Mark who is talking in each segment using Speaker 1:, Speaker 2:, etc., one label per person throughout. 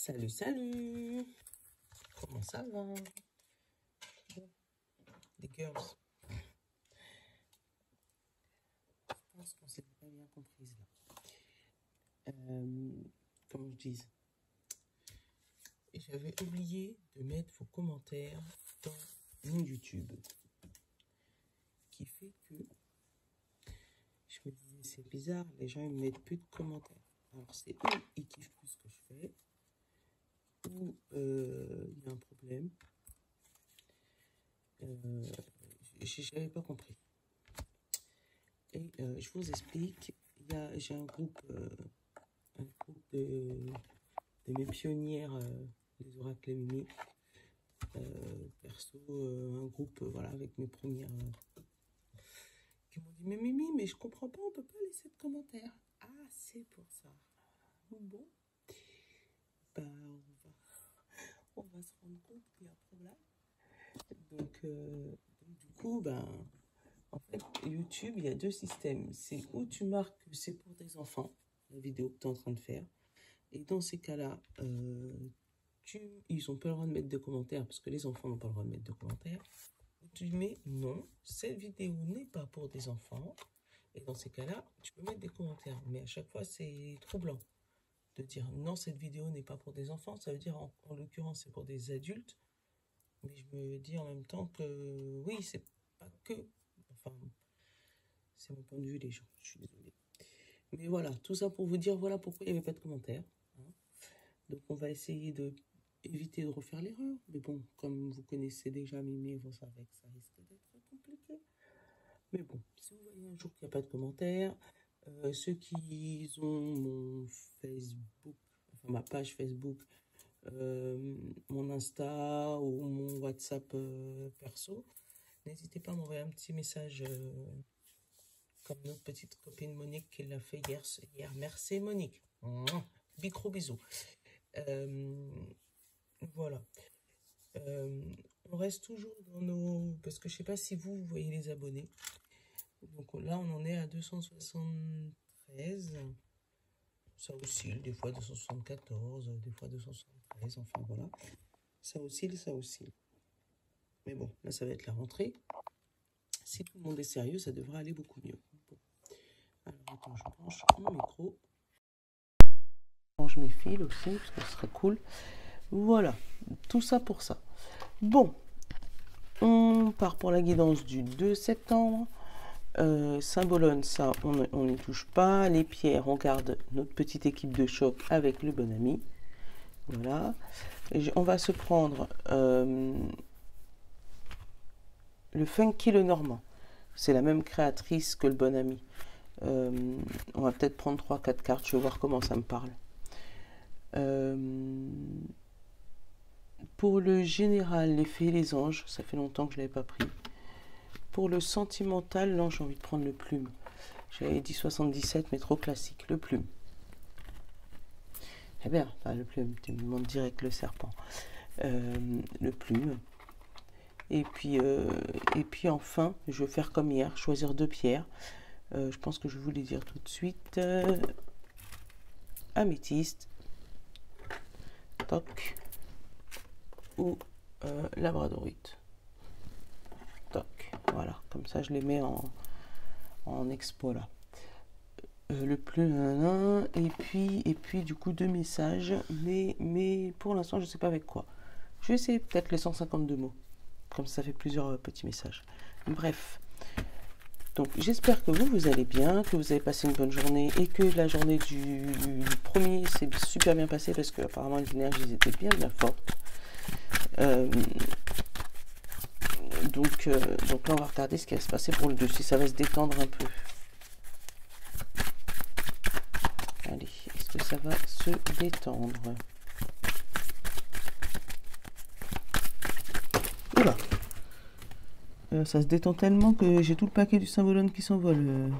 Speaker 1: Salut, salut! Comment ça va? Les girls. Je pense qu'on s'est pas bien comprise là. Comment je dis? J'avais oublié de mettre vos commentaires dans mon YouTube. Qui fait que je me disais, c'est bizarre, les gens ils me mettent plus de commentaires. Alors c'est eux, ils kiffent plus ce que je fais. Ou il y a un problème. Je n'avais pas compris. Et je vous explique. J'ai un groupe de mes pionnières, les oracles et Mimi. Perso, un groupe voilà, avec mes premières qui m'ont dit, mais Mimi, mais je comprends pas, on peut pas laisser de commentaires. Ah, c'est pour ça. Bon, ben, on va se rendre compte qu'il y a un problème. Donc du coup, ben, en fait, YouTube, il y a deux systèmes. C'est où tu marques que c'est pour des enfants, la vidéo que tu es en train de faire. Et dans ces cas-là, ils n'ont pas le droit de mettre de commentaires parce que les enfants n'ont pas le droit de mettre de commentaires. Tu mets non, cette vidéo n'est pas pour des enfants. Et dans ces cas-là, tu peux mettre des commentaires. Mais à chaque fois, c'est troublant de dire non, cette vidéo n'est pas pour des enfants. Ça veut dire, en l'occurrence, c'est pour des adultes. Mais je me dis en même temps que oui, c'est pas que. Enfin, c'est mon point de vue, les gens. Je suis désolée. Mais voilà, tout ça pour vous dire, voilà pourquoi il n'y avait pas de commentaires. Hein. Donc, on va essayer d'éviter de refaire l'erreur. Mais bon, comme vous connaissez déjà Mimi, vous savez que ça risque d'être compliqué. Mais bon, si vous voyez un jour qu'il n'y a pas de commentaires, ceux qui ont mon Facebook, enfin ma page Facebook, mon Insta ou mon WhatsApp perso, n'hésitez pas à m'envoyer un petit message comme notre petite copine Monique qui l'a fait hier. Merci Monique. Gros bisous. Voilà. On reste toujours dans nos... Parce que je ne sais pas si vous voyez les abonnés. Donc là, on en est à 273. Ça oscille, des fois 274, des fois 273, enfin voilà. Ça oscille, ça oscille. Mais bon, là, ça va être la rentrée. Si tout le monde est sérieux, ça devrait aller beaucoup mieux. Bon. Alors, attends, je branche mon micro. Je branche mes fils aussi, parce que ce serait cool. Voilà, tout ça pour ça. Bon, on part pour la guidance du 2 septembre. Saint-Bologne, ça, on n'y touche pas. Les pierres, on garde notre petite équipe de choc avec le bon ami. Voilà. On va se prendre le Funky le Normand. C'est la même créatrice que le bon ami. On va peut-être prendre 3-4 cartes. Je vais voir comment ça me parle. Pour le général, les fées et les anges, ça fait longtemps que je ne l'avais pas pris. Pour le sentimental, là, j'ai envie de prendre le plume. J'avais dit 77, mais trop classique. Le plume. Eh bien, pas le plume, tu me demandes direct le serpent. Le plume. Et puis enfin, je vais faire comme hier, choisir 2 pierres. Je pense que je vais vous les dire tout de suite. Améthyste. Toc. Ou labradorite. Toc. Voilà, comme ça je les mets en expo là. Le plus et puis du coup 2 messages, mais pour l'instant je sais pas avec quoi. Je vais essayer peut-être les 152 mots, comme ça fait plusieurs petits messages. Bref, donc j'espère que vous allez bien, que vous avez passé une bonne journée et que la journée du premier s'est super bien passée parce que apparemment les énergies étaient bien fortes. Donc là on va regarder ce qui va se passer pour le 2, si ça va se détendre un peu. Allez, est-ce que ça va se détendre? Oula, ça se détend tellement que j'ai tout le paquet du Saint-Bologne qui s'envole.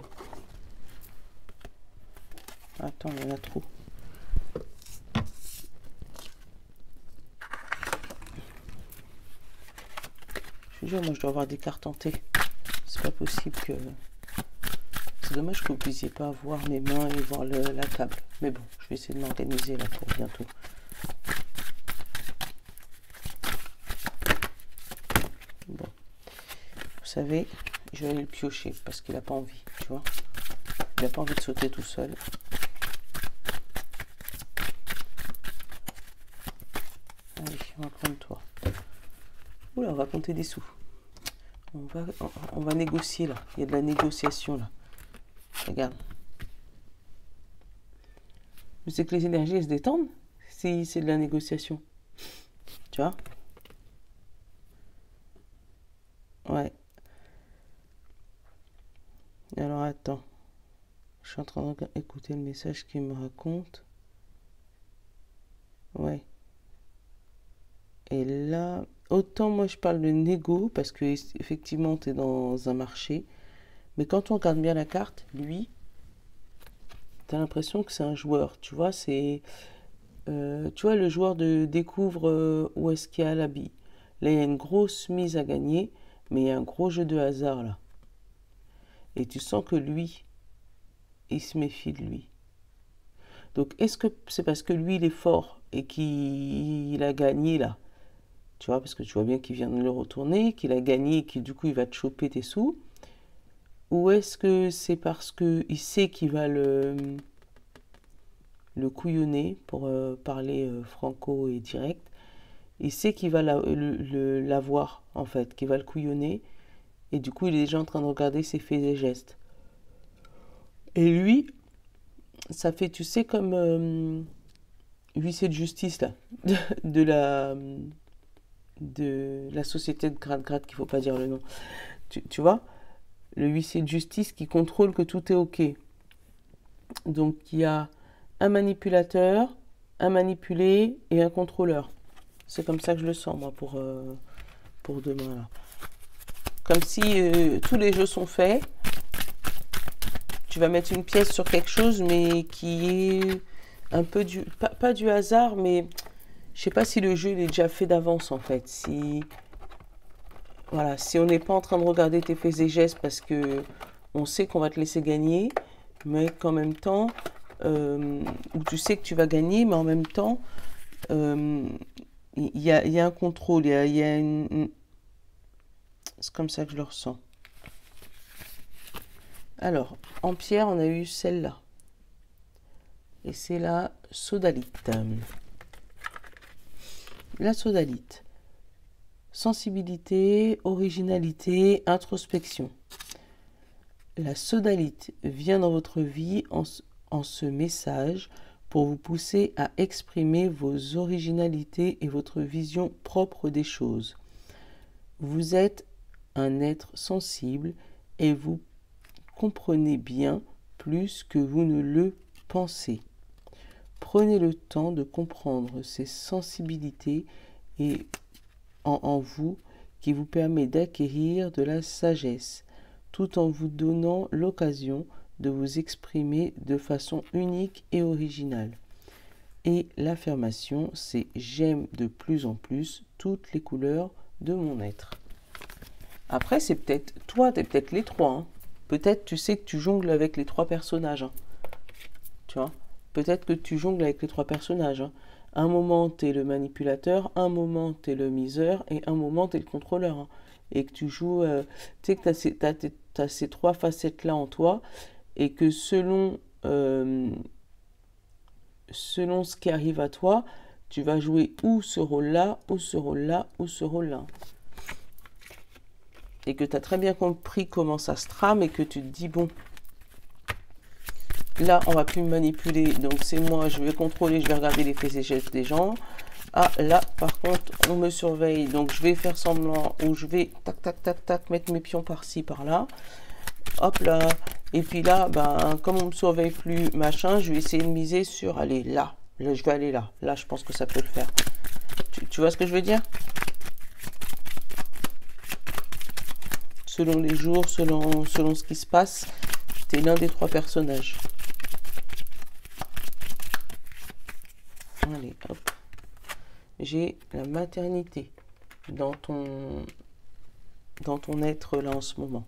Speaker 1: Attends, il y en a trop. Je jure, moi je dois avoir des cartes en T. C'est pas possible que... C'est dommage que vous ne puissiez pas voir mes mains et voir la table. Mais bon, je vais essayer de m'organiser là pour bientôt. savez, je vais aller le piocher parce qu'il n'a pas envie, tu vois. Il n'a pas envie de sauter tout seul. Allez, on va prendre toi. Oula, on va compter des sous. On va négocier là. Il y a de la négociation là. Regarde. Vous savez que les énergies elles se détendent si c'est de la négociation. Tu vois? Ouais. Alors attends. Je suis en train d'écouter le message qu'il me raconte. Ouais. Et là, autant moi je parle de négo parce que effectivement tu es dans un marché. Mais quand on regarde bien la carte, lui, tu as l'impression que c'est un joueur. Tu vois, c'est... tu vois, le joueur découvre où est-ce qu'il y a la bille. Là, il y a une grosse mise à gagner, mais il y a un gros jeu de hasard là. Et tu sens que lui, il se méfie de lui. Donc, est-ce que c'est parce que lui, il est fort et qu'il a gagné là? Tu vois, parce que tu vois bien qu'il vient de le retourner, qu'il a gagné et que du coup, il va te choper tes sous. Ou est-ce que c'est parce qu'il sait qu'il va le couillonner, pour parler franco et direct. Il sait qu'il va l'avoir, en fait, qu'il va le couillonner. Et du coup, il est déjà en train de regarder ses faits et gestes. Et lui, ça fait, tu sais, comme huissier de justice, là, de la société de grade-grade, qu'il ne faut pas dire le nom. Tu vois, le huissier de justice qui contrôle que tout est OK. Donc, il y a un manipulateur, un manipulé et un contrôleur. C'est comme ça que je le sens, moi, pour demain, là. Comme si tous les jeux sont faits. Tu vas mettre une pièce sur quelque chose, mais qui est un peu du... Pas du hasard, mais je sais pas si le jeu il est déjà fait d'avance, en fait. Si... Voilà, si on n'est pas en train de regarder tes faits et gestes parce que on sait qu'on va te laisser gagner, mais qu'en même temps, où tu sais que tu vas gagner, mais en même temps, il y a un contrôle, il y a une... C'est comme ça que je le ressens. Alors, en pierre, on a eu celle-là. Et c'est la sodalite. La sodalite. Sensibilité, originalité, introspection. La sodalite vient dans votre vie en ce message pour vous pousser à exprimer vos originalités et votre vision propre des choses. Vous êtes un être sensible et vous comprenez bien plus que vous ne le pensez. Prenez le temps de comprendre ces sensibilités et en vous qui vous permet d'acquérir de la sagesse, tout en vous donnant l'occasion de vous exprimer de façon unique et originale. Et l'affirmation, c'est « j'aime de plus en plus toutes les couleurs de mon être ». Après, c'est peut-être, toi, t'es peut-être les trois. Hein. Peut-être, tu sais que tu jongles avec les trois personnages. Hein. Tu vois? Peut-être que tu jongles avec les trois personnages. Hein. Un moment, t'es le manipulateur, un moment, t'es le miseur, et un moment, t'es le contrôleur. Hein. Et que tu joues... tu sais que t'as ces trois facettes-là en toi, et que selon ce qui arrive à toi, tu vas jouer ou ce rôle-là, ou ce rôle-là, ou ce rôle-là. Et que tu as très bien compris comment ça se trame et que tu te dis, bon, là, on va plus me manipuler, donc c'est moi, je vais contrôler, je vais regarder les faits et gestes des gens. Ah, là, par contre, on me surveille, donc je vais faire semblant, ou je vais, tac, tac, tac, tac, mettre mes pions par-ci, par-là. Hop là, et puis là, ben, comme on me surveille plus, machin, je vais essayer de miser sur, allez, là, je vais aller là. Là, je pense que ça peut le faire. Tu vois ce que je veux dire ? Selon les jours, selon ce qui se passe, tu es l'un des trois personnages. Allez, hop. J'ai la maternité dans ton être là en ce moment.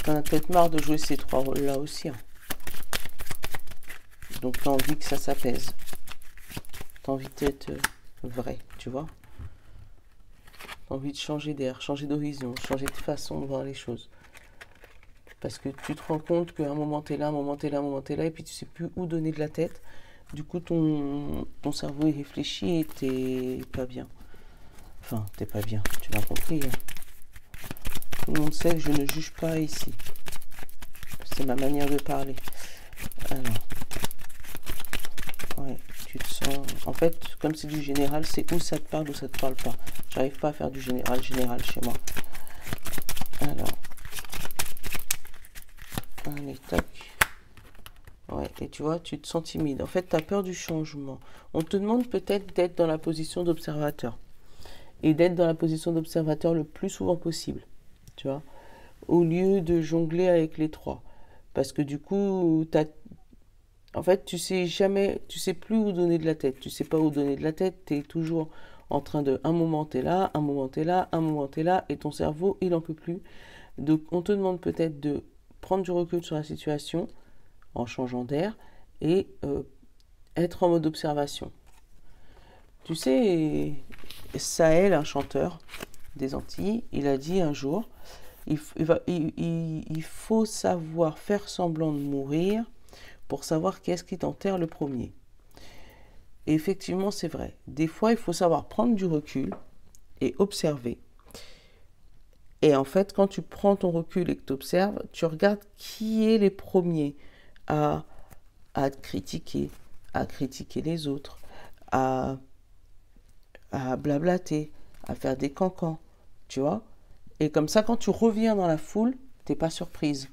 Speaker 1: T'en as peut-être marre de jouer ces trois rôles-là aussi. Hein. Donc t'as envie que ça s'apaise. T'as envie d'être vrai, tu vois. envie de changer d'air, changer d'horizon, changer de façon de voir les choses. Parce que tu te rends compte qu'à un moment t'es là, un moment t'es là, un moment t'es là, et puis tu sais plus où donner de la tête. Du coup, ton cerveau il réfléchit et t'es pas bien. Enfin, t'es pas bien, tu l'as compris. Hein. Tout le monde sait que je ne juge pas ici. C'est ma manière de parler. Alors, ouais, tu te sens... En fait, comme c'est du général, c'est où ça te parle ou ça te parle pas. J'arrive pas à faire du général chez moi. Alors, allez, tac. Ouais, et tu vois, tu te sens timide. En fait, tu as peur du changement. On te demande peut-être d'être dans la position d'observateur. Et d'être dans la position d'observateur le plus souvent possible. Tu vois, au lieu de jongler avec les trois. Parce que du coup, en fait, tu sais plus où donner de la tête. Tu sais pas où donner de la tête. Tu es toujours en train de, un moment t'es là, un moment t'es là, un moment t'es là, et ton cerveau, il en peut plus. Donc, on te demande peut-être de prendre du recul sur la situation, en changeant d'air, et être en mode observation. Tu sais, Sahel, un chanteur des Antilles, il a dit un jour, il faut savoir faire semblant de mourir pour savoir qu'est-ce qui t'enterre le premier. Et effectivement, c'est vrai. Des fois, il faut savoir prendre du recul et observer. Et en fait, quand tu prends ton recul et que tu observes, tu regardes qui est les premiers à te critiquer, à critiquer les autres, à blablater, à faire des cancans, tu vois. Et comme ça, quand tu reviens dans la foule, t'es pas surprise.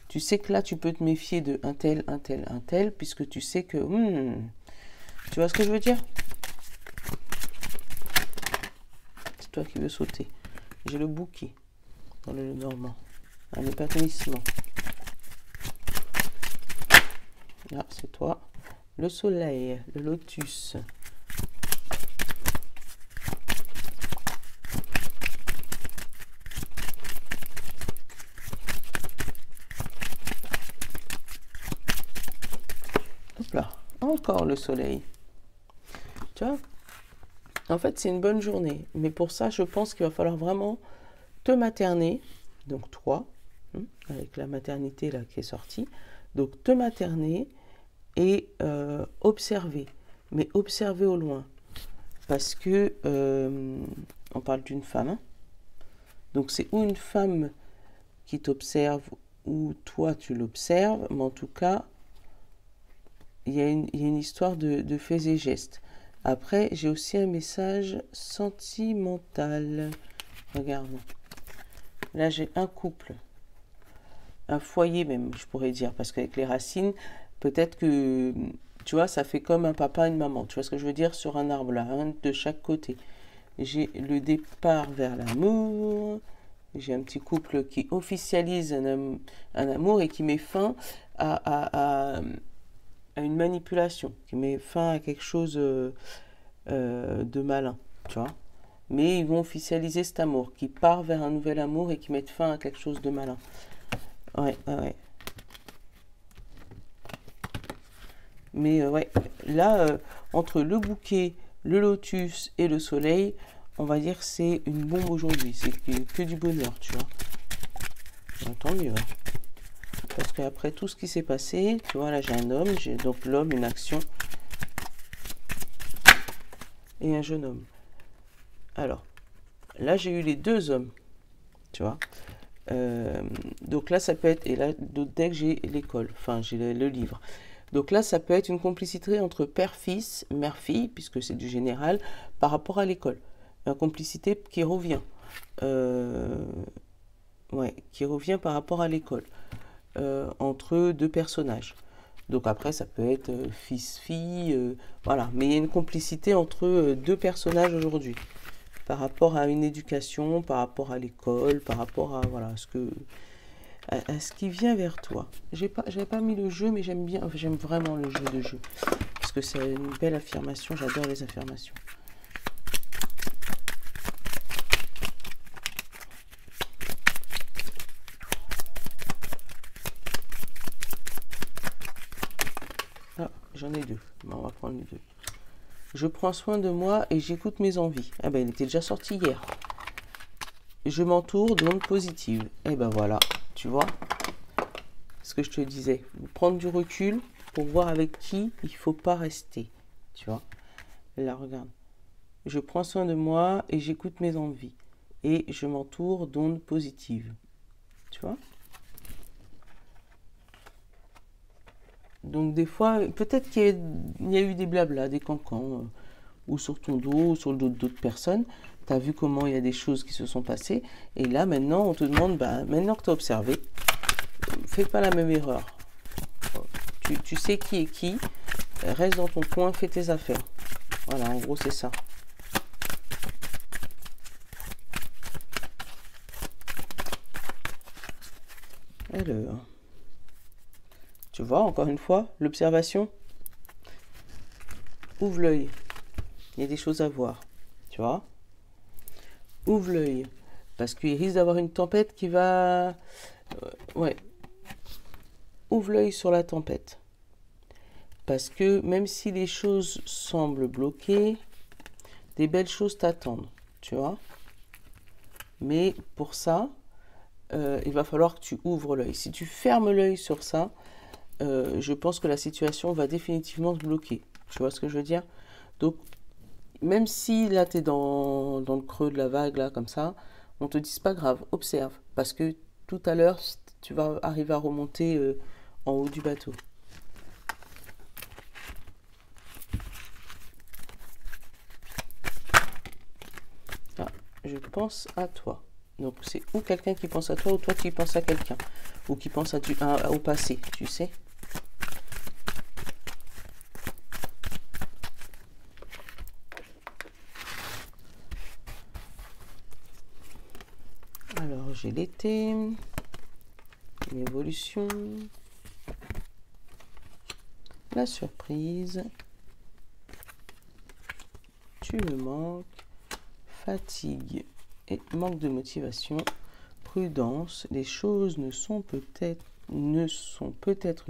Speaker 1: Tu sais que là, tu peux te méfier de un tel, puisque tu sais que... tu vois ce que je veux dire? C'est toi qui veux sauter. J'ai le bouquet dans le normand. Un épanouissement. Là, c'est toi. Le soleil, le lotus. Hop là, encore le soleil. Tu vois? En fait, c'est une bonne journée. Mais pour ça, je pense qu'il va falloir vraiment te materner. Donc toi, avec la maternité là qui est sortie. Donc te materner et observer. Mais observer au loin. Parce que on parle d'une femme. Hein. Donc c'est ou une femme qui t'observe ou toi tu l'observes. Mais en tout cas, il y a une histoire de faits et gestes. Après, j'ai aussi un message sentimental. Regarde. Là, j'ai un couple. Un foyer même, je pourrais dire. Parce qu'avec les racines, peut-être que, tu vois, ça fait comme un papa et une maman. Tu vois ce que je veux dire? Sur un arbre, là, un de chaque côté. J'ai le départ vers l'amour. J'ai un petit couple qui officialise un amour et qui met fin à une manipulation, qui met fin à quelque chose de malin, tu vois. Mais ils vont officialiser cet amour, qui part vers un nouvel amour et qui met fin à quelque chose de malin. Ouais. Mais ouais, là, entre le bouquet, le lotus et le soleil, on va dire que c'est une bombe aujourd'hui. C'est que du bonheur, tu vois. Tant mieux. Hein. Parce qu'après tout ce qui s'est passé, tu vois, là j'ai un homme, j'ai donc l'homme, une action, et un jeune homme. Alors, là j'ai eu les deux hommes, tu vois. Donc là ça peut être, et là d'autres decks j'ai l'école, enfin j'ai le livre. Donc là ça peut être une complicité entre père-fils, mère-fille, puisque c'est du général, par rapport à l'école. Une complicité qui revient. Qui revient par rapport à l'école. Entre deux personnages. Donc après, ça peut être fils-fille, voilà. Mais il y a une complicité entre deux personnages aujourd'hui. Par rapport à une éducation, par rapport à l'école, par rapport à, voilà, à ce qui vient vers toi. J'avais pas mis le jeu, mais j'aime bien, enfin, j'aime vraiment le jeu de jeu. Parce que c'est une belle affirmation, j'adore les affirmations. J'en ai deux. Bon, on va prendre les deux. Je prends soin de moi et j'écoute mes envies. Ah ben, il était déjà sorti hier. je m'entoure d'ondes positives. Et ben voilà, tu vois ce que je te disais. Prendre du recul pour voir avec qui il ne faut pas rester. Tu vois. Là, regarde. Je prends soin de moi et j'écoute mes envies. Et je m'entoure d'ondes positives. Tu vois. Donc des fois, peut-être qu'il y a eu des blablas, des cancans, ou sur ton dos, ou sur le dos d'autres personnes. Tu as vu comment il y a des choses qui se sont passées. Et là, maintenant, on te demande, maintenant que tu as observé, fais pas la même erreur. Tu sais qui est qui. Reste dans ton coin, fais tes affaires. Voilà, en gros, c'est ça. Alors, tu vois, encore une fois, l'observation. Ouvre l'œil. Il y a des choses à voir. Tu vois. Ouvre l'œil. Parce qu'il risque d'avoir une tempête qui va... ouais. Ouvre l'œil sur la tempête. Parce que même si les choses semblent bloquées, des belles choses t'attendent. Tu vois. Mais pour ça, il va falloir que tu ouvres l'œil. Si tu fermes l'œil sur ça, je pense que la situation va définitivement se bloquer. Tu vois ce que je veux dire? Donc, même si là, tu es dans le creux de la vague, là, comme ça, on te dit, c'est pas grave, observe. Parce que tout à l'heure, tu vas arriver à remonter en haut du bateau. Ah, je pense à toi. Donc, c'est ou quelqu'un qui pense à toi, ou toi qui penses à quelqu'un. Ou qui pense au passé, tu sais. Alors, j'ai l'été, l'évolution, la surprise, tu me manques, fatigue et manque de motivation, prudence, les choses ne sont peut-être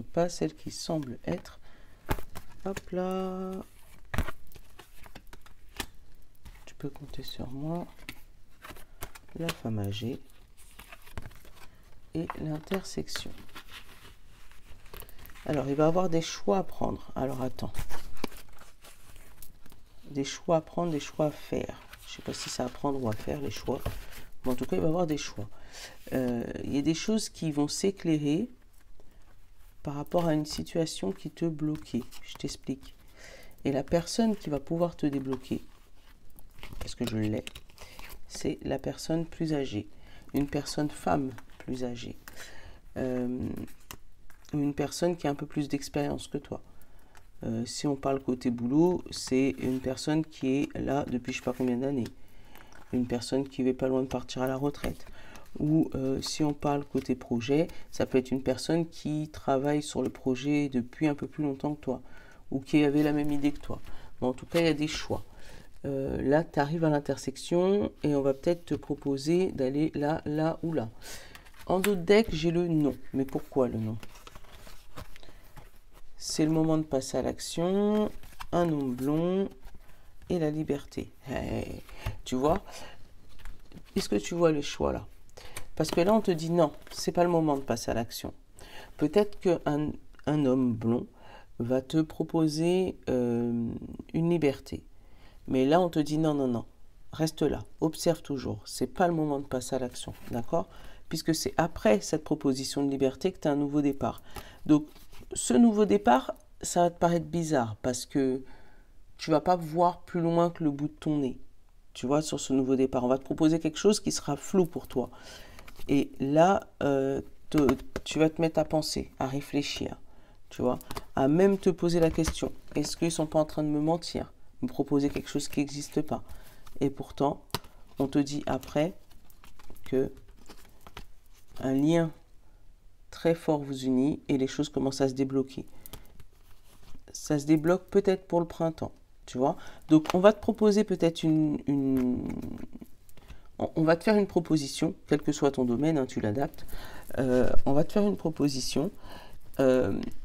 Speaker 1: pas celles qui semblent être. Hop là, tu peux compter sur moi. La femme âgée et l'intersection. Alors, il va y avoir des choix à prendre. Alors, attends. Des choix à prendre, des choix à faire. Je ne sais pas si c'est à prendre ou à faire, les choix. Mais en tout cas, il va y avoir des choix. Il y a des choses qui vont s'éclairer par rapport à une situation qui te bloquait. Je t'explique. Et la personne qui va pouvoir te débloquer, parce que je l'ai, c'est la personne plus âgée, une personne femme plus âgée, ou une personne qui a un peu plus d'expérience que toi. Si on parle côté boulot, c'est une personne qui est là depuis je ne sais pas combien d'années, une personne qui n'est pas loin de partir à la retraite. Ou si on parle côté projet, ça peut être une personne qui travaille sur le projet depuis un peu plus longtemps que toi, ou qui avait la même idée que toi. Mais en tout cas, il y a des choix. Là, tu arrives à l'intersection et on va peut-être te proposer d'aller là, là ou là. En dos de deck, j'ai le non. Mais pourquoi le non? C'est le moment de passer à l'action. Un homme blond et la liberté. Hey, tu vois? Est-ce que tu vois le choix là? Parce que là, on te dit non, c'est pas le moment de passer à l'action. Peut-être qu'un homme blond va te proposer une liberté. Mais là, on te dit non, non, non, reste là, observe toujours. C'est pas le moment de passer à l'action, d'accord? Puisque c'est après cette proposition de liberté que tu as un nouveau départ. Donc, ce nouveau départ, ça va te paraître bizarre parce que tu vas pas voir plus loin que le bout de ton nez. Tu vois, sur ce nouveau départ, on va te proposer quelque chose qui sera flou pour toi. Et là, tu vas te mettre à penser, à réfléchir, tu vois, à même te poser la question, est-ce qu'ils ne sont pas en train de me mentir, me proposer quelque chose qui n'existe pas? Et pourtant, on te dit après que un lien très fort vous unit et les choses commencent à se débloquer. Ça se débloque peut-être pour le printemps, tu vois. Donc, on va te proposer peut-être on va te faire une proposition, quel que soit ton domaine, hein, tu l'adaptes. On va te faire une proposition,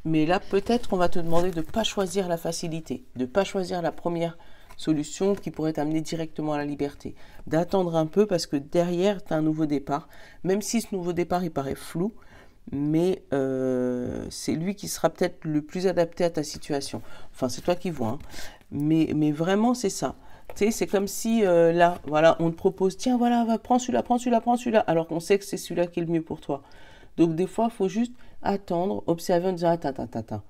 Speaker 1: mais là, peut-être qu'on va te demander de ne pas choisir la facilité, de ne pas choisir la première solution qui pourrait t'amener directement à la liberté. D'attendre un peu parce que derrière, tu as un nouveau départ. Même si ce nouveau départ, il paraît flou, mais c'est lui qui sera peut-être le plus adapté à ta situation. Enfin, c'est toi qui vois. Hein. Mais vraiment, c'est ça. Tu sais, c'est comme si, là, voilà, on te propose, tiens, voilà, va, prends celui-là, prends celui-là, prends celui-là, alors qu'on sait que c'est celui-là qui est le mieux pour toi. Donc, des fois, il faut juste attendre, observer en disant, attends,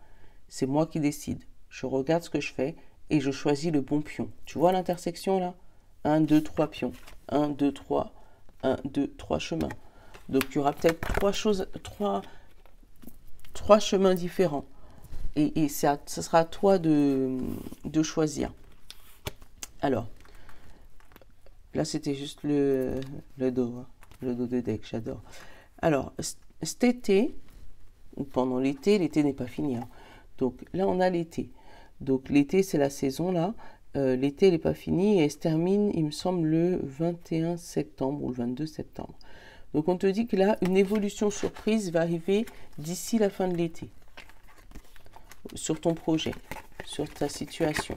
Speaker 1: c'est moi qui décide. Je regarde ce que je fais et je choisis le bon pion. Tu vois l'intersection, là? 1, 2, 3 pions. 1, 2, 3. 1, 2, 3 chemins. Donc, il y aura peut-être trois chemins différents. Et ça sera à toi de choisir. Alors, là, c'était juste le dos. Hein, le dos de deck, j'adore. Alors, cet été, ou pendant l'été n'est pas fini. Hein. Donc, là, on a l'été. Donc, l'été, c'est la saison, là. L'été, elle n'est pas finie et elle se termine, il me semble, le 21 septembre ou le 22 septembre. Donc, on te dit que là, une évolution surprise va arriver d'ici la fin de l'été. Sur ton projet, sur ta situation.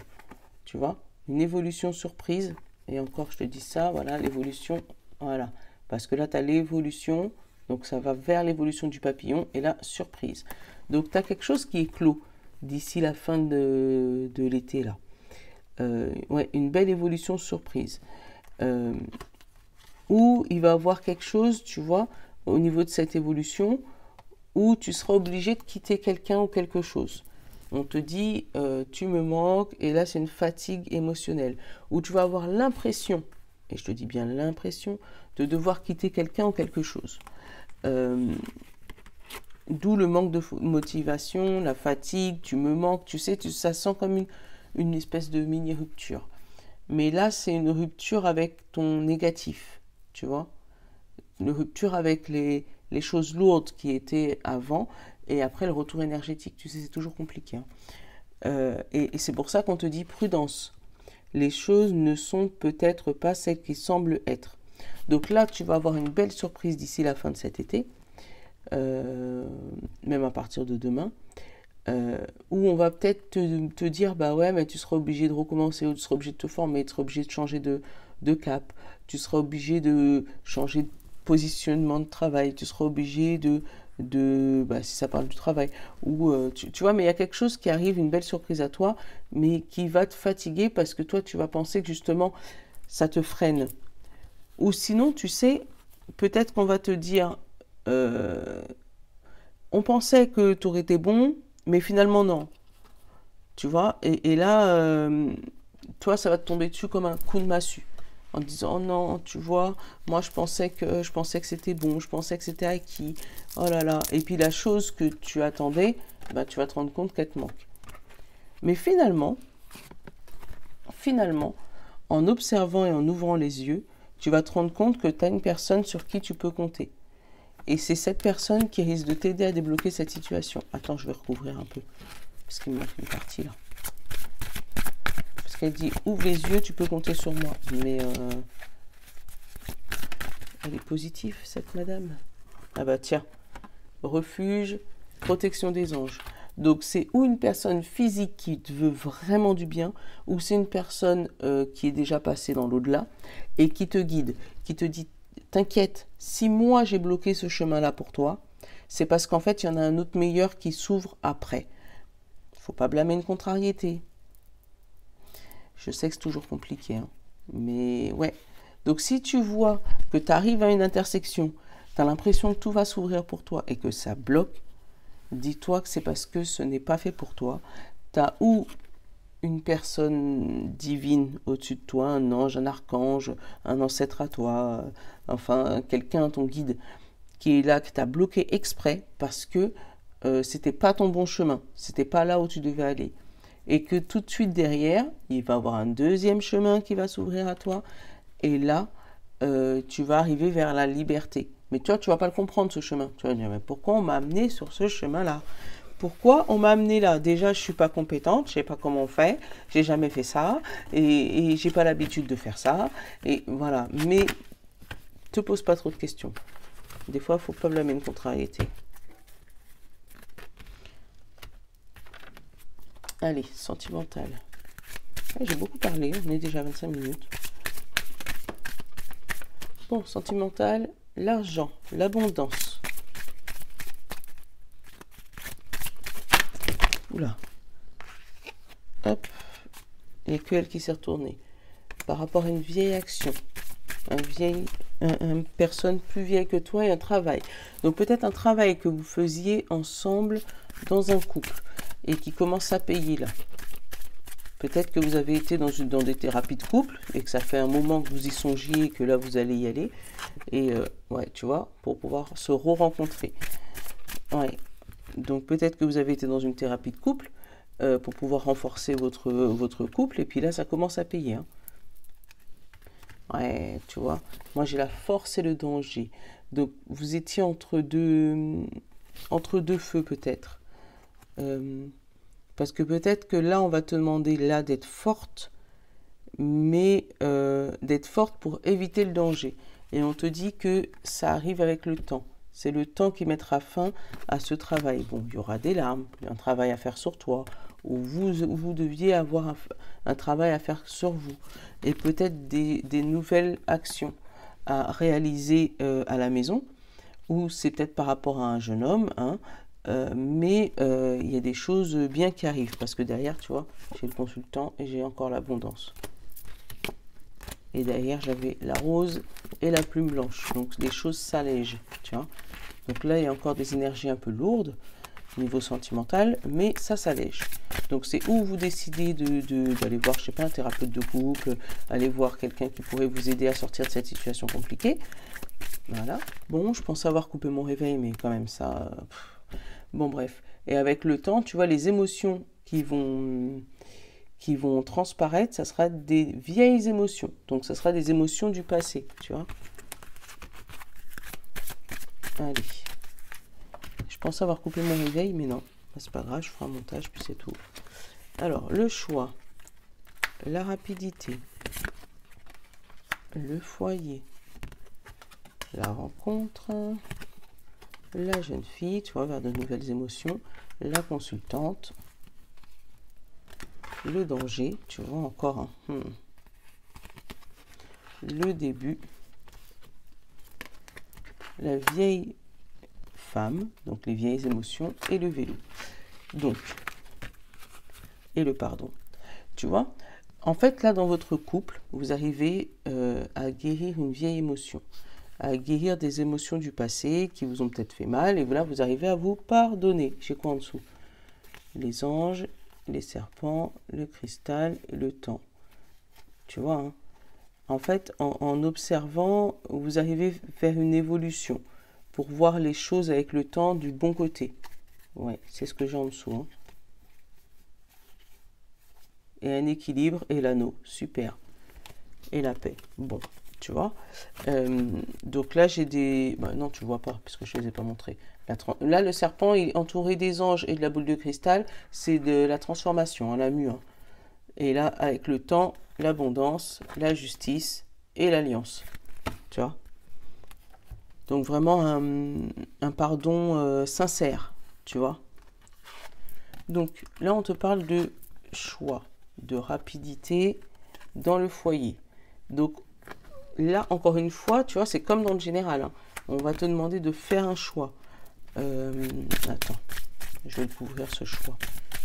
Speaker 1: Tu vois? Une évolution surprise. Et encore, je te dis ça, voilà, l'évolution, voilà. Parce que là, tu as l'évolution, donc ça va vers l'évolution du papillon, et là, surprise. Donc, tu as quelque chose qui est clos d'ici la fin de l'été, là. Ouais, une belle évolution surprise. Où il va y avoir quelque chose, tu vois, au niveau de cette évolution, où tu seras obligé de quitter quelqu'un ou quelque chose. On te dit, tu me manques, et là, c'est une fatigue émotionnelle. Où tu vas avoir l'impression, et je te dis bien l'impression, de devoir quitter quelqu'un ou quelque chose. D'où le manque de motivation, la fatigue, tu me manques, tu sais, ça sent comme une espèce de mini-rupture. Mais là, c'est une rupture avec ton négatif, tu vois. Une rupture avec les choses lourdes qui étaient avant, et après le retour énergétique. Tu sais, c'est toujours compliqué. Hein. Et c'est pour ça qu'on te dit prudence. Les choses ne sont peut-être pas celles qui semblent être. Donc là, tu vas avoir une belle surprise d'ici la fin de cet été, même à partir de demain, où on va peut-être te dire, bah ouais, mais tu seras obligé de recommencer, ou tu seras obligé de te former, tu seras obligé de changer de cap, tu seras obligé de changer de positionnement de travail, tu seras obligé bah, si ça parle du travail, ou tu vois, mais il y a quelque chose qui arrive, une belle surprise à toi, mais qui va te fatiguer parce que toi, tu vas penser que justement, ça te freine. Ou sinon, tu sais, peut-être qu'on va te dire, on pensait que tu aurais été bon, mais finalement non. Tu vois, et là, toi, ça va te tomber dessus comme un coup de massue. En disant, oh non, tu vois, moi je pensais que c'était bon, je pensais que c'était acquis. Oh là là. Et puis la chose que tu attendais, bah, tu vas te rendre compte qu'elle te manque. Mais finalement, en observant et en ouvrant les yeux, tu vas te rendre compte que tu as une personne sur qui tu peux compter. Et c'est cette personne qui risque de t'aider à débloquer cette situation. Attends, je vais recouvrir un peu. Parce qu'il me manque une partie là. Parce qu'elle dit, ouvre les yeux, tu peux compter sur moi. Mais elle est positive, cette madame. Ah bah tiens, refuge, protection des anges. Donc c'est ou une personne physique qui te veut vraiment du bien, ou c'est une personne qui est déjà passée dans l'au-delà et qui te guide, qui te dit, t'inquiète, si moi j'ai bloqué ce chemin-là pour toi, c'est parce qu'en fait il y en a un autre meilleur qui s'ouvre après. Faut pas blâmer une contrariété. Je sais que c'est toujours compliqué, hein. Mais ouais. Donc si tu vois que tu arrives à une intersection, tu as l'impression que tout va s'ouvrir pour toi et que ça bloque, dis-toi que c'est parce que ce n'est pas fait pour toi. Tu as ou une personne divine au-dessus de toi, un ange, un archange, un ancêtre à toi, enfin quelqu'un, ton guide, qui est là, que tu as bloqué exprès parce que c'était pas ton bon chemin, c'était pas là où tu devais aller. Et que tout de suite derrière, il va y avoir un deuxième chemin qui va s'ouvrir à toi. Et là, tu vas arriver vers la liberté. Mais toi, tu vas pas le comprendre, ce chemin. Tu vas dire, mais pourquoi on m'a amené sur ce chemin-là? Pourquoi on m'a amené là? Déjà, je suis pas compétente, je sais pas comment on fait, j'ai jamais fait ça, et j'ai pas l'habitude de faire ça. Et voilà. Mais te pose pas trop de questions. Des fois, il faut pas blâmer une contrariété. Allez, sentimental. Ouais, j'ai beaucoup parlé, on est déjà à 25 minutes. Bon, sentimental, l'argent, l'abondance. Oula. Hop. Il n'y a que elle qui s'est retournée. Par rapport à une vieille action. Une personne plus vieille que toi et un travail. Donc peut-être un travail que vous faisiez ensemble dans un couple et qui commence à payer là. Peut-être que vous avez été dans des thérapies de couple et que ça fait un moment que vous y songiez et que là vous allez y aller. Et ouais, tu vois, pour pouvoir se re-rencontrer. Ouais. Donc peut-être que vous avez été dans une thérapie de couple pour pouvoir renforcer votre couple et puis là ça commence à payer. Hein. Ouais, tu vois, moi j'ai la force et le danger. Donc vous étiez entre deux feux peut-être. Parce que peut-être que là on va te demander là d'être forte, mais d'être forte pour éviter le danger. Et on te dit que ça arrive avec le temps. C'est le temps qui mettra fin à ce travail. Bon, il y aura des larmes, un travail à faire sur toi, ou vous deviez avoir un travail à faire sur vous. Et peut-être des nouvelles actions à réaliser à la maison, ou c'est peut-être par rapport à un jeune homme, hein, mais il y a des choses bien qui arrivent, parce que derrière, tu vois, j'ai le consultant et j'ai encore l'abondance. Et derrière, j'avais la rose et la plume blanche. Donc, les choses s'allègent, tu vois. Donc là, il y a encore des énergies un peu lourdes, niveau sentimental, mais ça s'allège. Donc, c'est où vous décidez d'aller voir, je sais pas, un thérapeute de couple, aller voir quelqu'un qui pourrait vous aider à sortir de cette situation compliquée. Voilà. Bon, je pense avoir coupé mon réveil, mais quand même, ça... Bon, bref. Et avec le temps, tu vois, les émotions qui vont transparaître, ça sera des vieilles émotions. Donc, ça sera des émotions du passé, tu vois. Allez. Je pense avoir coupé mon réveil, mais non. C'est pas grave, je ferai un montage, puis c'est tout. Alors, le choix, la rapidité, le foyer, la rencontre, la jeune fille, tu vois, vers de nouvelles émotions, la consultante, le danger, tu vois, encore un... Le début, la vieille femme, donc les vieilles émotions, et le vélo. Donc, et le pardon. Tu vois, en fait, là, dans votre couple, vous arrivez à guérir une vieille émotion, à guérir des émotions du passé qui vous ont peut-être fait mal, et voilà, vous arrivez à vous pardonner. J'ai quoi en dessous? Les anges, les serpents, le cristal et le temps. Tu vois, hein? En fait, en observant, vous arrivez vers une évolution pour voir les choses avec le temps du bon côté. Ouais, c'est ce que j'ai en dessous. Hein. Et un équilibre et l'anneau. Super. Et la paix. Bon, tu vois. Donc là, j'ai des... Bah, non, tu vois pas, parce que je ne les ai pas montrés. Là, le serpent est entouré des anges et de la boule de cristal. C'est de la transformation, hein, la mue. Hein. Et là, avec le temps, l'abondance, la justice et l'alliance. Tu vois. Donc vraiment un pardon sincère, tu vois. Donc là, on te parle de choix, de rapidité dans le foyer. Donc là, encore une fois, tu vois, c'est comme dans le général. Hein. On va te demander de faire un choix. Attends, je vais le couvrir ce choix.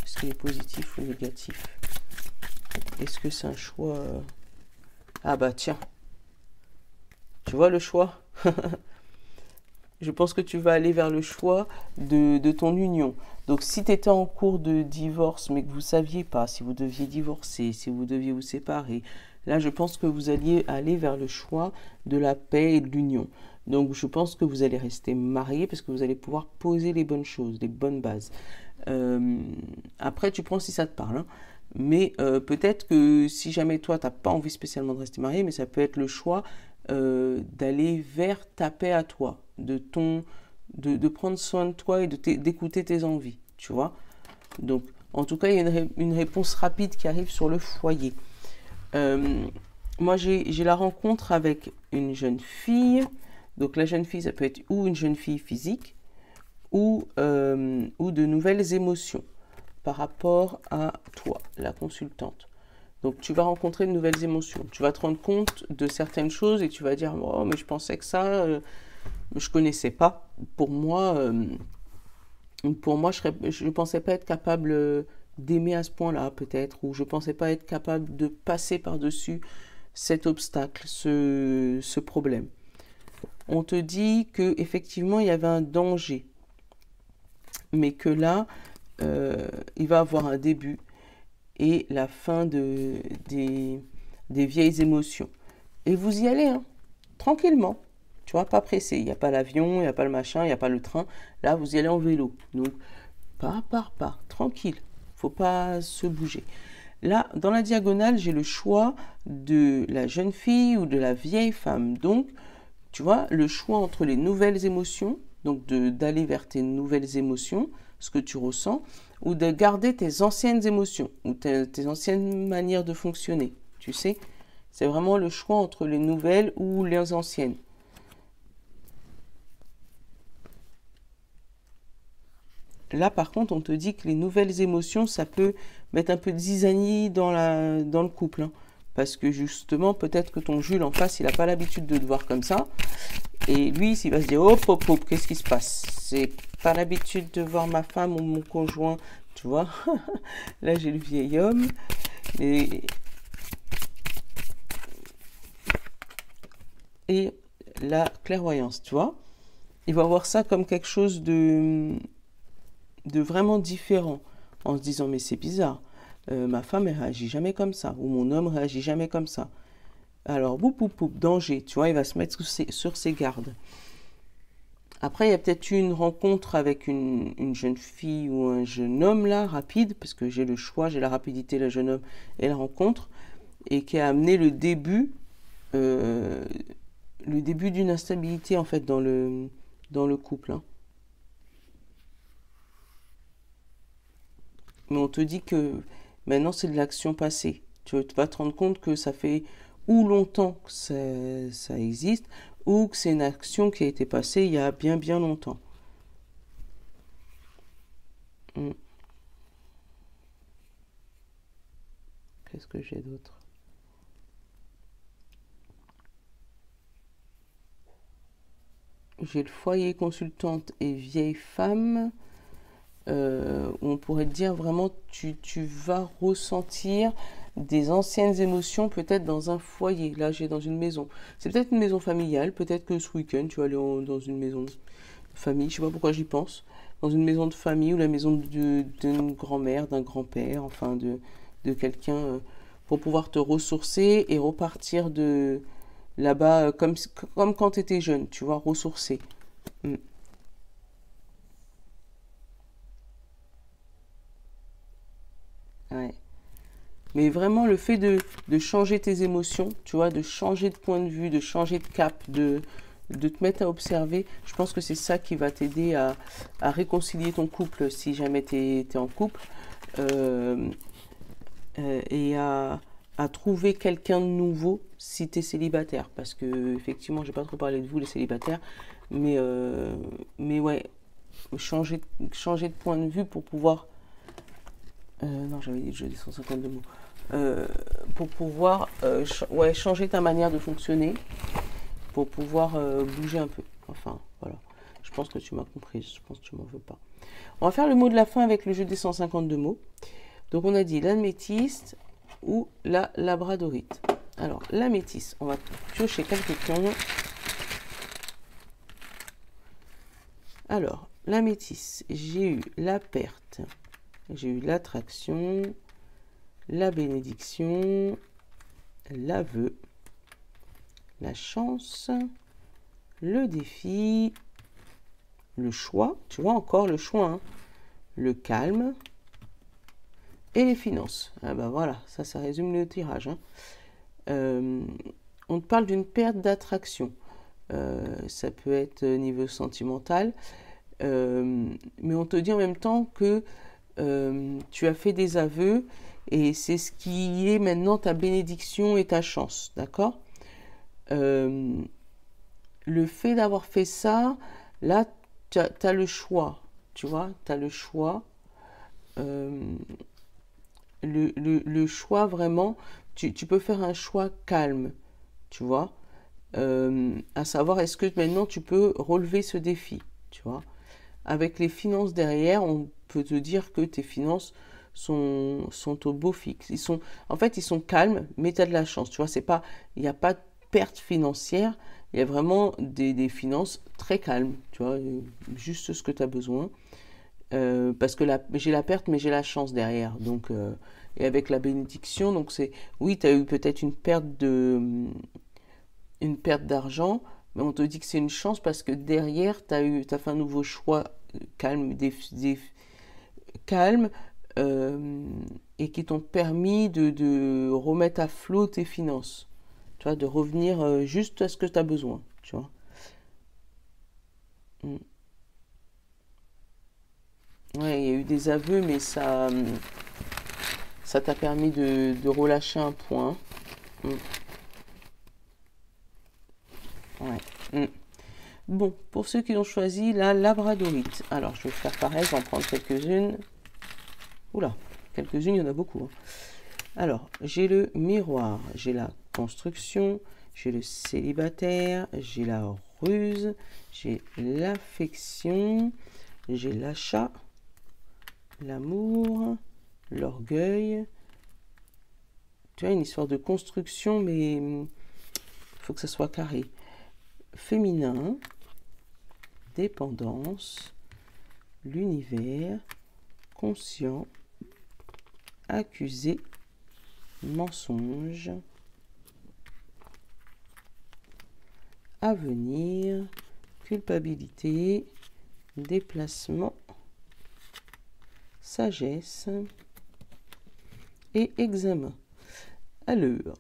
Speaker 1: Est-ce qu'il est positif ou négatif? Est-ce que c'est un choix... Ah bah tiens. Tu vois le choix? Je pense que tu vas aller vers le choix de ton union. Donc, si tu étais en cours de divorce, mais que vous ne saviez pas si vous deviez divorcer, si vous deviez vous séparer, là, je pense que vous alliez aller vers le choix de la paix et de l'union. Donc, je pense que vous allez rester mariés parce que vous allez pouvoir poser les bonnes choses, les bonnes bases. Après, tu prends si ça te parle. Hein. Mais peut-être que si jamais toi, tu n'as pas envie spécialement de rester marié, mais ça peut être le choix d'aller vers ta paix à toi, de prendre soin de toi et d'écouter tes envies, tu vois. Donc, en tout cas, il y a une réponse rapide qui arrive sur le foyer. Moi, j'ai la rencontre avec une jeune fille. Donc, la jeune fille, ça peut être ou une jeune fille physique ou de nouvelles émotions par rapport à toi, la consultante. Donc, tu vas rencontrer de nouvelles émotions. Tu vas te rendre compte de certaines choses et tu vas dire, oh, mais je pensais que ça, je connaissais pas. Pour moi, je ne pensais pas être capable d'aimer à ce point-là, peut-être, ou je ne pensais pas être capable de passer par-dessus cet obstacle, ce problème. On te dit que effectivement il y avait un danger, mais que là, il va avoir un début et la fin des vieilles émotions. Et vous y allez, hein, tranquillement. Tu vois, pas pressé. Il n'y a pas l'avion, il n'y a pas le machin, il n'y a pas le train. Là, vous y allez en vélo. Donc, pas par pas, tranquille. Faut pas se bouger. Là, dans la diagonale, j'ai le choix de la jeune fille ou de la vieille femme. Donc, tu vois, le choix entre les nouvelles émotions, donc d'aller vers tes nouvelles émotions, ce que tu ressens, ou de garder tes anciennes émotions, ou tes anciennes manières de fonctionner. Tu sais, c'est vraiment le choix entre les nouvelles ou les anciennes. Là, par contre, on te dit que les nouvelles émotions, ça peut mettre un peu de zizanie dans le couple. Hein. Parce que justement, peut-être que ton Jules en face, il n'a pas l'habitude de te voir comme ça. Et lui, il va se dire, hop, hop, hop, qu'est-ce qui se passe? C'est pas l'habitude de voir ma femme ou mon conjoint, tu vois. Là, j'ai le vieil homme. Et la clairvoyance, tu vois. Il va voir ça comme quelque chose de vraiment différent, en se disant, mais c'est bizarre. Ma femme, elle réagit jamais comme ça. Ou mon homme réagit jamais comme ça. Alors, boum, boum, boum, danger, tu vois, il va se mettre sur ses gardes. Après, il y a peut-être eu une rencontre avec une jeune fille ou un jeune homme, là, rapide, parce que j'ai le choix, j'ai la rapidité, le jeune homme et la rencontre, et qui a amené le début d'une instabilité, en fait, dans le couple. Hein. Mais on te dit que maintenant, c'est de l'action passée. Tu vas te rendre compte que ça fait ou longtemps que ça existe, ou que c'est une action qui a été passée il y a bien bien longtemps. Qu'est-ce que j'ai d'autre? J'ai le foyer consultante et vieille femme. On pourrait te dire vraiment, tu vas ressentir des anciennes émotions peut-être dans un foyer. Là, j'ai dans une maison. C'est peut-être une maison familiale. Peut-être que ce week-end, tu vas aller dans une maison de famille. Je sais pas pourquoi j'y pense. Dans une maison de famille ou la maison d'une grand-mère, d'un grand-père, enfin de quelqu'un pour pouvoir te ressourcer et repartir de là-bas comme quand tu étais jeune, tu vois, ressourcer. Ouais. Mais vraiment, le fait de changer tes émotions, tu vois, de changer de point de vue, de changer de cap, de te mettre à observer, je pense que c'est ça qui va t'aider à réconcilier ton couple si jamais tu es en couple et à trouver quelqu'un de nouveau si tu es célibataire. Parce que, effectivement, je n'ai pas trop parlé de vous, les célibataires, mais ouais, changer de point de vue pour pouvoir. Non, j'avais dit je dis 152 mots. Pour pouvoir ouais, changer ta manière de fonctionner, pour pouvoir bouger un peu. Enfin, voilà. Je pense que tu m'as compris, je pense que tu m'en veux pas. On va faire le mot de la fin avec le jeu des 152 mots. Donc, on a dit l'améthyste ou la labradorite. Alors, l'améthyste, on va piocher quelques tons. Alors, l'améthyste, j'ai eu la perte, j'ai eu l'attraction, la bénédiction, l'aveu, la chance, le défi, le choix, tu vois encore le choix, hein, le calme et les finances. Ah ben voilà, ça résume le tirage. Hein. On te parle d'une perte d'attraction. Ça peut être niveau sentimental, mais on te dit en même temps que tu as fait des aveux et c'est ce qui est maintenant ta bénédiction et ta chance, d'accord? Le fait d'avoir fait ça, là, tu as le choix, tu vois, tu as le choix. Le choix vraiment tu peux faire un choix calme, tu vois. À savoir, est-ce que maintenant tu peux relever ce défi, tu vois. Avec les finances derrière, on peut te dire que tes finances sont au beau fixe. En fait, ils sont calmes, mais tu as de la chance, tu vois. Il n'y a pas de perte financière, il y a vraiment des finances très calmes, tu vois, juste ce que tu as besoin. Parce que j'ai la perte, mais j'ai la chance derrière. Donc, et avec la bénédiction, donc oui, tu as eu peut-être une perte d'argent, mais on te dit que c'est une chance parce que derrière, tu as fait un nouveau choix calme, calme et qui t'ont permis de remettre à flot tes finances. Tu vois, de revenir juste à ce que tu as besoin, tu vois. Ouais, il y a eu des aveux, mais ça t'a permis de relâcher un point. Ouais. Bon, pour ceux qui ont choisi la labradorite. Alors, je vais faire pareil, je vais en prendre quelques-unes. Oula, quelques-unes, il y en a beaucoup. Alors, j'ai le miroir, j'ai la construction, j'ai le célibataire, j'ai la ruse, j'ai l'affection, j'ai l'achat, l'amour, l'orgueil. Tu vois, une histoire de construction, mais il faut que ça soit carré. Féminin, dépendance, l'univers, conscient, accusé, mensonge, avenir, culpabilité, déplacement, sagesse et examen. Alors,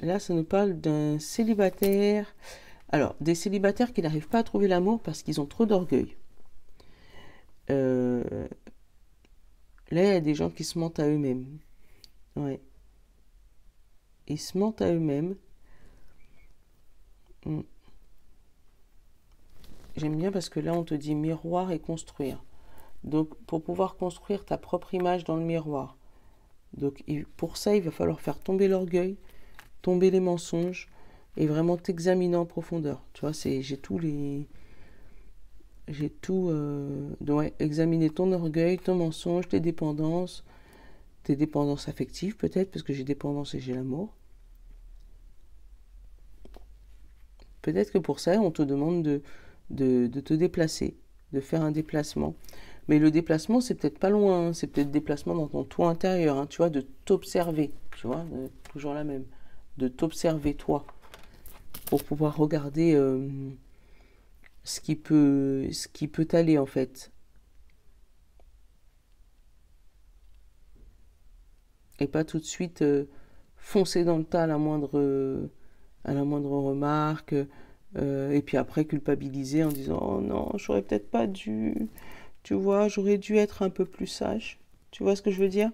Speaker 1: là, ça nous parle d'un célibataire. Alors, des célibataires qui n'arrivent pas à trouver l'amour parce qu'ils ont trop d'orgueil. Là, il y a des gens qui se mentent à eux-mêmes. Ouais. Ils se mentent à eux-mêmes. J'aime bien parce que là, on te dit miroir et construire. Donc, pour pouvoir construire ta propre image dans le miroir. Donc, pour ça, il va falloir faire tomber l'orgueil, tomber les mensonges et vraiment t'examiner en profondeur. Tu vois, j'ai tout donc, examiner ton orgueil, ton mensonge, tes dépendances affectives peut-être, parce que j'ai dépendance et j'ai l'amour. Peut-être que pour ça, on te demande de te déplacer, de faire un déplacement. Mais le déplacement, c'est peut-être pas loin, c'est peut-être déplacement dans ton toi intérieur, hein, tu vois, de t'observer, tu vois, toujours la même, de t'observer toi, pour pouvoir regarder ce qui peut t'aller en fait. Et pas tout de suite foncer dans le tas à la moindre remarque, et puis après culpabiliser en disant oh non, j'aurais peut-être pas dû, tu vois, j'aurais dû être un peu plus sage. Tu vois ce que je veux dire?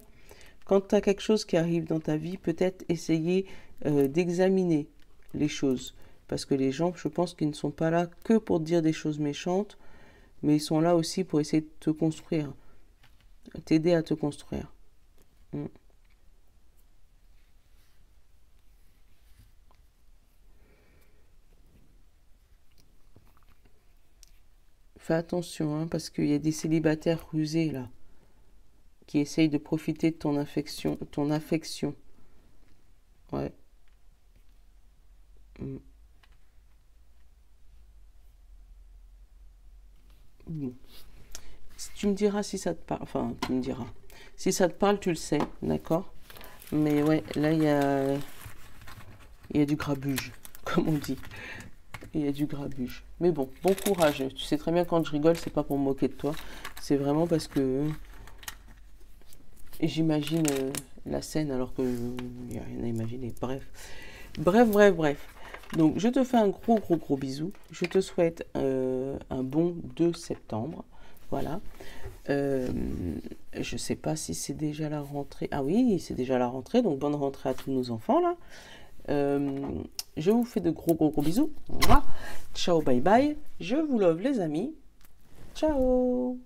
Speaker 1: Quand tu as quelque chose qui arrive dans ta vie, peut-être essayer d'examiner les choses. Parce que les gens, je pense qu'ils ne sont pas là que pour te dire des choses méchantes, mais ils sont là aussi pour essayer de te construire, t'aider à te construire. Fais attention, hein, parce qu'il y a des célibataires rusés là, qui essayent de profiter de ton affection. Ouais. Bon. Tu me diras si ça te parle. Enfin, tu me diras. Si ça te parle, tu le sais, d'accord? Mais ouais, là, il y a du grabuge, comme on dit. Il y a du grabuge. Mais bon courage. Tu sais très bien, quand je rigole, c'est pas pour me moquer de toi. C'est vraiment parce que j'imagine la scène alors que il n'y a rien à imaginer. Bref. Donc, je te fais un gros bisou. Je te souhaite un bon 2 septembre. Voilà. Je sais pas si c'est déjà la rentrée. Ah oui, c'est déjà la rentrée. Donc, bonne rentrée à tous nos enfants, là. Je vous fais de gros bisous. Ciao, bye bye. Je vous love, les amis. Ciao.